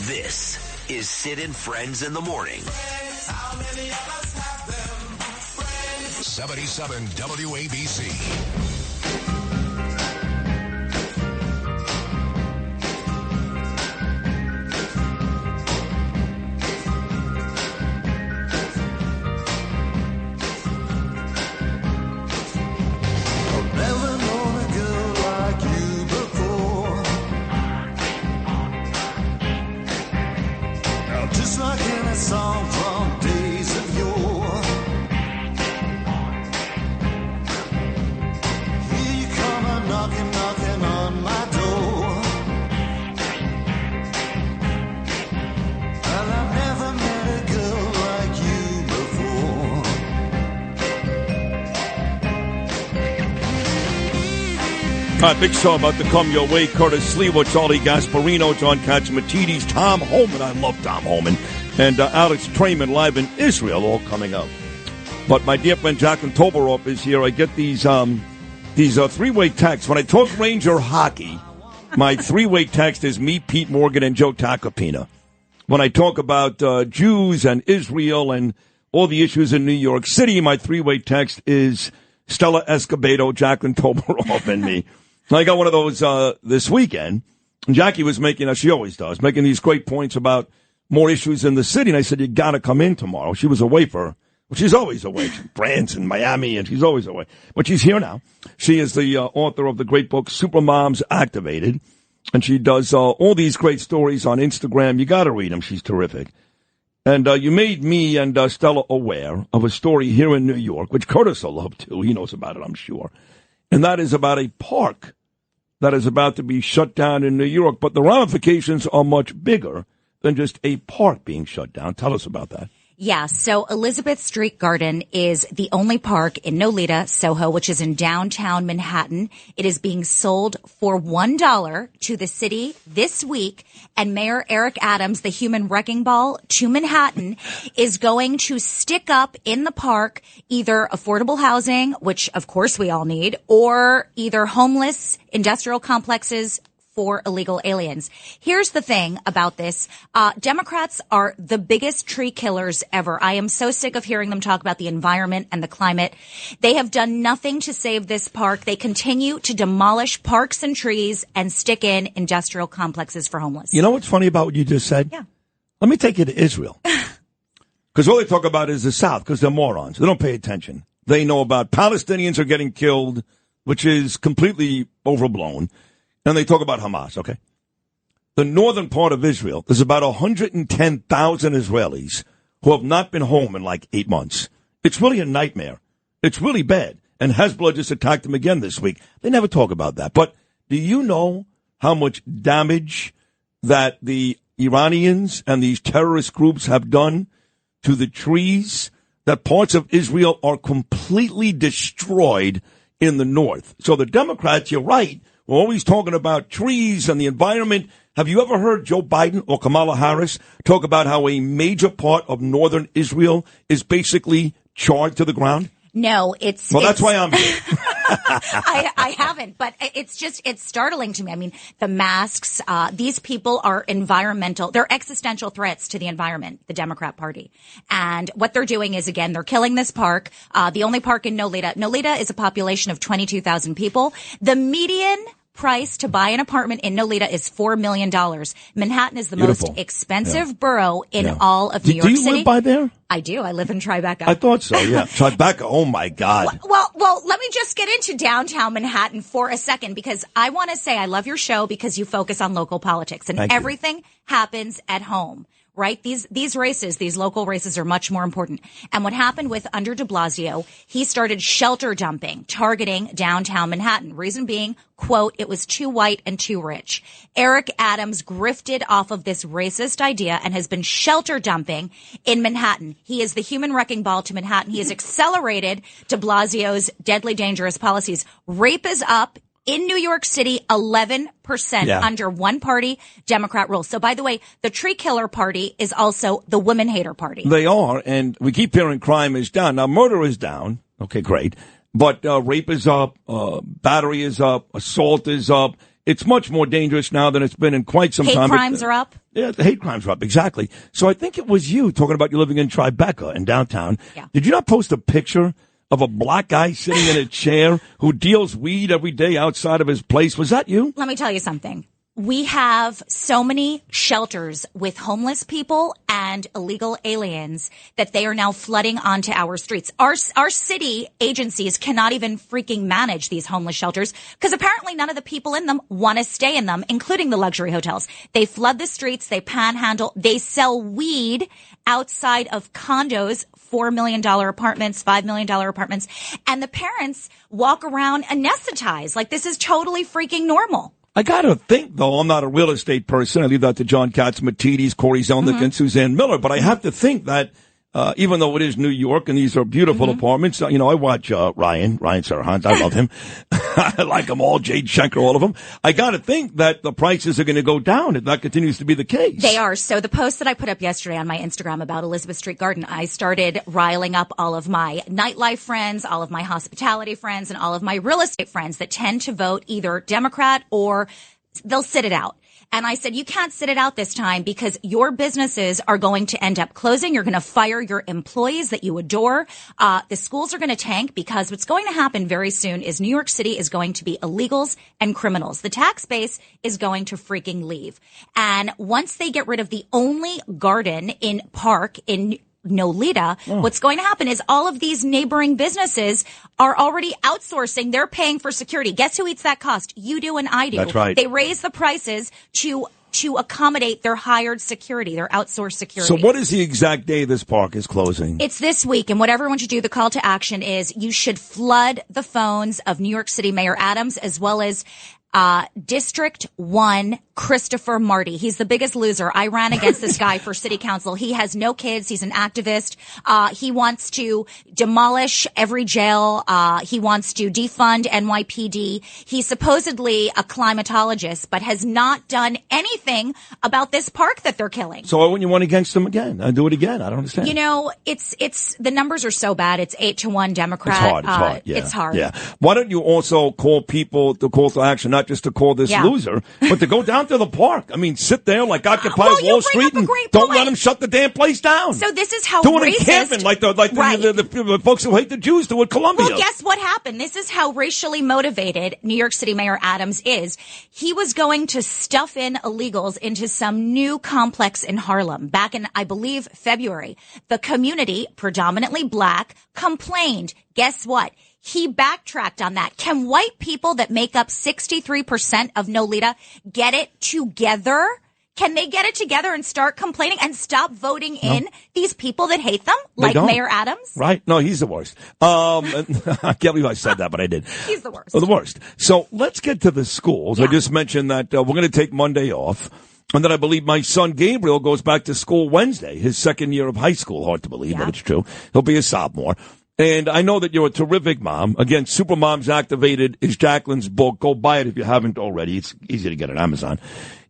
This is Sid and Friends in the Morning. 77 WABC. All right, big show about to come your way. Curtis Sliwa, Charlie Gasparino, John Katsimatidis, Tom Holman. I love Tom Holman. And Alex Trayman live in Israel, all coming up. But my dear friend Jacqueline Toboroff is here. I get these three-way texts. When I talk Ranger hockey, my three-way text is me, Pete Morgan, and Joe Tacopina. When I talk about Jews and Israel and all the issues in New York City, my three-way text is Stella Escobedo, Jacqueline Toboroff, and me. I got one of those this weekend. And Jackie was making, as she always does, making these great points about more issues in the city. And I said, you got to come in tomorrow. She was away well, she's always away. She's in France and Miami, and she's always away. But she's here now. She is the author of the great book, Supermoms Activated. And she does all these great stories on Instagram. You got to read them. She's terrific. And you made me and Stella aware of a story here in New York, which Curtis will love, too. He knows about it, I'm sure. And that is about a park that is about to be shut down in New York. But the ramifications are much bigger than just a park being shut down. Tell us about that. Yeah, so Elizabeth Street Garden is the only park in Nolita, Soho, which is in downtown Manhattan. It is being sold for $1 to the city this week, and Mayor Eric Adams, the human wrecking ball to Manhattan, is going to stick up in the park either affordable housing, which of course we all need, or either homeless industrial complexes for illegal aliens. Here's the thing about this. Democrats are the biggest tree killers ever. I am so sick of hearing them talk about the environment and the climate. They have done nothing to save this park. They continue to demolish parks and trees and stick in industrial complexes for homeless. You know what's funny about what you just said? Yeah. Let me take you to Israel. Because all they talk about is the South, because they're morons. They don't pay attention. They know about Palestinians are getting killed, which is completely overblown. And they talk about Hamas, okay? The northern part of Israel, there's about 110,000 Israelis who have not been home in like 8 months. It's really a nightmare. It's really bad. And Hezbollah just attacked them again this week. They never talk about that. But do you know how much damage that the Iranians and these terrorist groups have done to the trees? That parts of Israel are completely destroyed in the north. So the Democrats, you're right, we're always talking about trees and the environment. Have you ever heard Joe Biden or Kamala Harris talk about how a major part of northern Israel is basically charred to the ground? No, that's why I'm here. I haven't, but it's startling to me. I mean, the masks, these people are they're existential threats to the environment, the Democrat Party. And what they're doing is, again, they're killing this park, the only park in Nolita. Nolita is a population of 22,000 people. The median price to buy an apartment in Nolita is $4 million. Manhattan is the most expensive borough in all of New York City. Do you live by there? I do. I live in Tribeca. I thought so, yeah. Tribeca, oh my God. Well, let me just get into downtown Manhattan for a second, because I want to say I love your show because you focus on local politics and everything happens at home. Right? These races, these local races are much more important. And what happened with under de Blasio, he started shelter dumping, targeting downtown Manhattan. Reason being, quote, it was too white and too rich. Eric Adams grifted off of this racist idea and has been shelter dumping in Manhattan. He is the human wrecking ball to Manhattan. He has accelerated de Blasio's deadly dangerous policies. Rape is up in New York City, 11% under one party Democrat rule. So, by the way, the tree killer party is also the women hater party. They are, and we keep hearing crime is down. Now, murder is down. Okay, great. But rape is up, battery is up, assault is up, it's much more dangerous now than it's been in quite some time. Hate crimes are up. Yeah, the hate crimes are up, exactly. So I think it was you talking about you living in Tribeca in downtown. Yeah. Did you not post a picture of a black guy sitting in a chair who deals weed every day outside of his place? Was that you? Let me tell you something. We have so many shelters with homeless people and illegal aliens that they are now flooding onto our streets. Our city agencies cannot even freaking manage these homeless shelters because apparently none of the people in them want to stay in them, including the luxury hotels. They flood the streets. They panhandle. They sell weed outside of condos, $4 million apartments, $5 million apartments. And the parents walk around anesthetized. Like this is totally freaking normal. I got to think, though, I'm not a real estate person. I leave that to John Katzmatidis, Corey Zelnick, and Suzanne Miller. But I have to think that even though it is New York and these are beautiful apartments, I watch Ryan Serhant. I love him. I like them all, Jade Schenker, all of them. I got to think that the prices are going to go down if that continues to be the case. They are. So the post that I put up yesterday on my Instagram about Elizabeth Street Garden, I started riling up all of my nightlife friends, all of my hospitality friends, and all of my real estate friends that tend to vote either Democrat or they'll sit it out. And I said, you can't sit it out this time because your businesses are going to end up closing. You're going to fire your employees that you adore. The schools are going to tank because what's going to happen very soon is New York City is going to be illegals and criminals. The tax base is going to freaking leave. And once they get rid of the only garden in park in Nolita, what's going to happen is all of these neighboring businesses are already outsourcing. They're paying for security. Guess who eats that cost? You do and I do. That's right. They raise the prices to accommodate their hired security, their outsourced security. So what is the exact day this park is closing? It's this week, and what everyone should do, the call to action is you should flood the phones of New York City Mayor Adams as well as District 1 Christopher Marty. He's the biggest loser. I ran against this guy for city council. He has no kids. He's an activist. He wants to demolish every jail. He wants to defund NYPD. He's supposedly a climatologist, but has not done anything about this park that they're killing. So why wouldn't you run against him again? Do it again. I don't understand. It's the numbers are so bad. It's 8-1 Democrat. It's hard. Yeah. It's hard. Yeah. Why don't you also call people to call to action, not just to call this loser, but to go down to the park? I mean, sit there like Occupy Wall Street and don't let them shut the damn place down. So this is how do racist. It in Campbell, like the folks who hate the Jews do at Columbia. Well, guess what happened? This is how racially motivated New York City Mayor Adams is. He was going to stuff in illegals into some new complex in Harlem back in, I believe, February. The community, predominantly black, complained. Guess what? He backtracked on that. Can white people that make up 63% of Nolita get it together? Can they get it together and start complaining and stop voting in these people that hate them, like Mayor Adams? Right? No, he's the worst. I can't believe I said that, but I did. He's the worst. Oh, the worst. So let's get to the schools. Yeah. I just mentioned that we're going to take Monday off. And then I believe my son Gabriel goes back to school Wednesday, his second year of high school. Hard to believe, but it's true. He'll be a sophomore. And I know that you're a terrific mom. Again, Super Moms Activated is Jacqueline's book. Go buy it if you haven't already. It's easy to get on Amazon.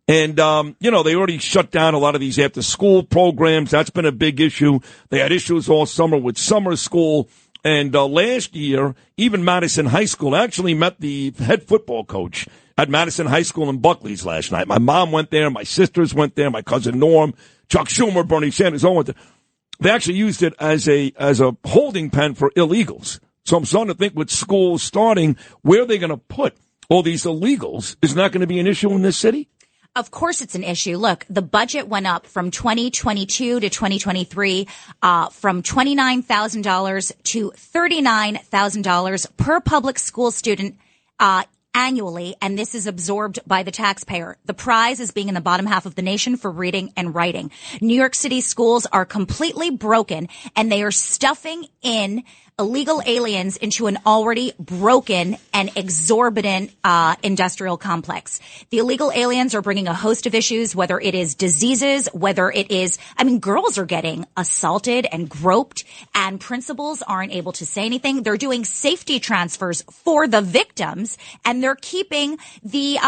And, they already shut down a lot of these after-school programs. That's been a big issue. They had issues all summer with summer school. And last year, even Madison High School actually met the head football coach at Madison High School in Buckley's last night. My mom went there. My sisters went there. My cousin Norm, Chuck Schumer, Bernie Sanders all went there. They actually used it as a holding pen for illegals. So I'm starting to think with schools starting, where they're going to put all these illegals is not going to be an issue in this city? Of course it's an issue. Look, the budget went up from 2022 to 2023 from $29,000 to $39,000 per public school student annually, and this is absorbed by the taxpayer. The prize is being in the bottom half of the nation for reading and writing. New York City schools are completely broken, and they are stuffing in illegal aliens into an already broken and exorbitant industrial complex. The illegal aliens are bringing a host of issues, whether it is diseases, whether it is, girls are getting assaulted and groped, and principals aren't able to say anything. They're doing safety transfers for the victims, and they're keeping the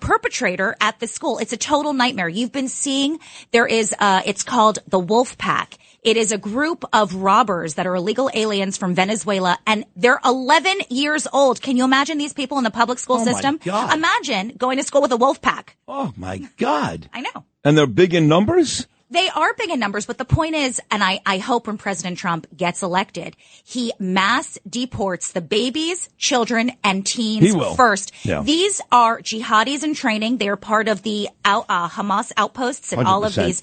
perpetrator at the school. It's a total nightmare. You've been seeing, there is, it's called the Wolf Pack. It is a group of robbers that are illegal aliens from Venezuela, and they're 11 years old. Can you imagine these people in the public school system? My God. Imagine going to school with a wolf pack. Oh, my God. I know. And they're big in numbers? They are big in numbers, but the point is, and I hope when President Trump gets elected, he mass deports the babies, children, and teens first. Yeah. These are jihadis in training. They are part of the Hamas outposts in 100%. All of these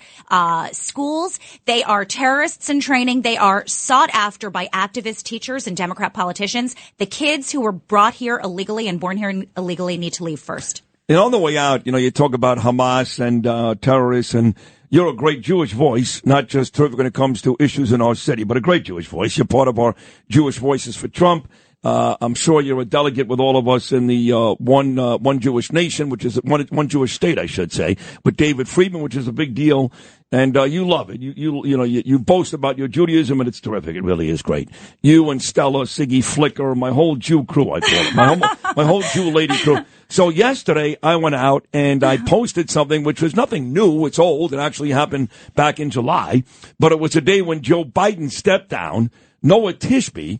schools. They are terrorists in training. They are sought after by activist teachers and Democrat politicians. The kids who were brought here illegally and born here illegally need to leave first. And on the way out, you talk about Hamas and terrorists, and you're a great Jewish voice, not just terrific when it comes to issues in our city, but a great Jewish voice. You're part of our Jewish Voices for Trump. I'm sure you're a delegate with all of us in the one Jewish nation, which is one Jewish state, I should say, with David Friedman, which is a big deal. And you love it. You boast about your Judaism, and it's terrific. It really is great. You and Stella, Siggy, Flicker, my whole Jew crew, I call it. My whole Jew lady crew. So yesterday I went out and I posted something which was nothing new. It's old. It actually happened back in July. But it was a day when Joe Biden stepped down. Noah Tishby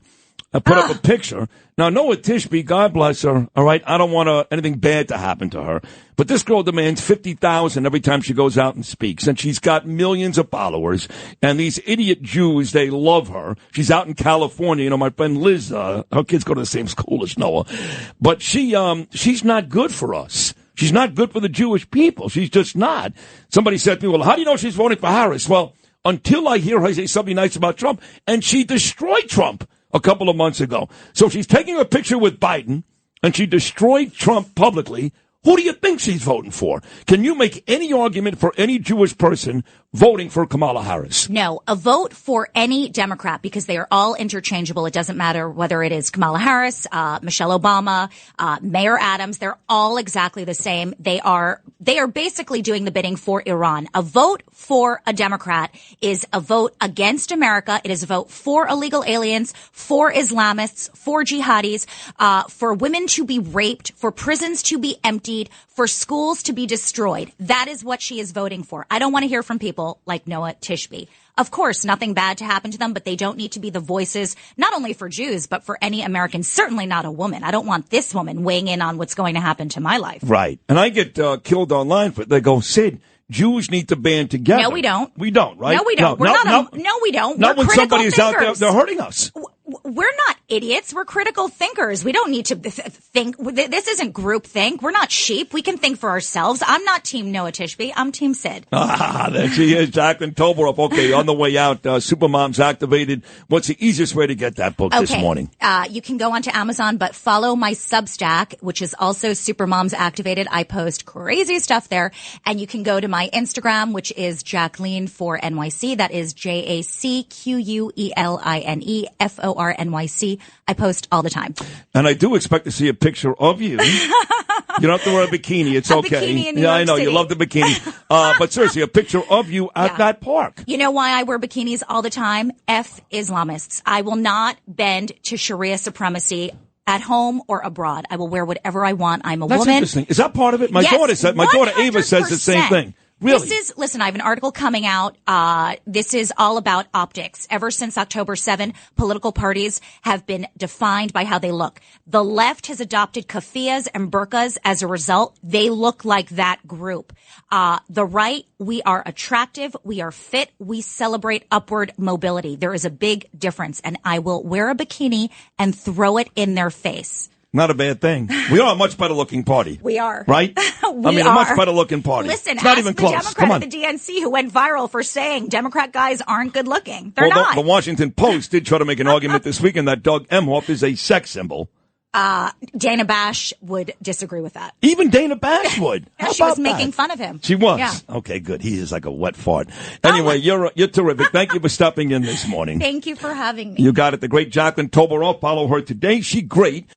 put up a picture. Now, Noah Tishby, God bless her, all right, I don't want anything bad to happen to her. But this girl demands $50,000 every time she goes out and speaks. And she's got millions of followers. And these idiot Jews, they love her. She's out in California. My friend Liz, her kids go to the same school as Noah. But she's not good for us. She's not good for the Jewish people. She's just not. Somebody said to me, well, how do you know she's voting for Harris? Well, until I hear her say something nice about Trump. And she destroyed Trump a couple of months ago. So she's taking a picture with Biden, and she destroyed Trump publicly. Who do you think she's voting for? Can you make any argument for any Jewish person voting for Kamala Harris? No, a vote for any Democrat, because they are all interchangeable. It doesn't matter whether it is Kamala Harris, Michelle Obama, Mayor Adams. They're all exactly the same. They are basically doing the bidding for Iran. A vote for a Democrat is a vote against America. It is a vote for illegal aliens, for Islamists, for jihadis, for women to be raped, for prisons to be emptied, for schools to be destroyed. That is what she is voting for. I don't want to hear from people like Noah Tishby. Of course, nothing bad to happen to them, but they don't need to be the voices, not only for Jews, but for any American, certainly not a woman. I don't want this woman weighing in on what's going to happen to my life. Right. And I get killed online for it. They go, Sid, Jews need to band together. No, we don't. We don't, right? No, we don't. No, we don't. Not We're when somebody is thinkers. out there, they're hurting us. We're not idiots. We're critical thinkers. We don't need to think. This isn't group think. We're not sheep. We can think for ourselves. I'm not Team Noah Tishby. I'm Team Sid. There she is, Jacqueline Toboroff. Okay, on the way out, Supermom's activated. What's the easiest way to get that book this morning? You can go onto Amazon, but follow my Substack, which is also Supermom's activated. I post crazy stuff there. And you can go to my Instagram, which is Jacqueline for NYC. That is JACQUELINEFORNYC. I post all the time. And I do expect to see a picture of you. You don't have to wear a bikini. It's okay. Bikini in New I York know City. you love the bikini. But seriously, a picture of you at that park. You know why I wear bikinis all the time? F Islamists. I will not bend to Sharia supremacy at home or abroad. I will wear whatever I want. I'm a woman. That's interesting. Is that part of it? My daughter Ava says the same thing. Really? Listen, I have an article coming out. This is all about optics. Ever since October 7, political parties have been defined by how they look. The left has adopted keffiyehs and burqas. As a result, they look like that group. The right, we are attractive, we are fit, we celebrate upward mobility. There is a big difference, and I will wear a bikini and throw it in their face. Not a bad thing. We are a much better looking party. We are. Right? A much better looking party. Listen, it's not ask even the close. Democrat Come on. at the DNC who went viral for saying Democrat guys aren't good looking. They're not. The Washington Post did try to make an argument this weekend that Doug Emhoff is a sex symbol. Dana Bash would disagree with that. Even Dana Bash would. She was making fun of him. She was? Yeah. Okay, good. He is like a wet fart. Anyway, you're terrific. Thank you for stopping in this morning. Thank you for having me. You got it. The great Jacqueline Toboroff. Follow her today. She great.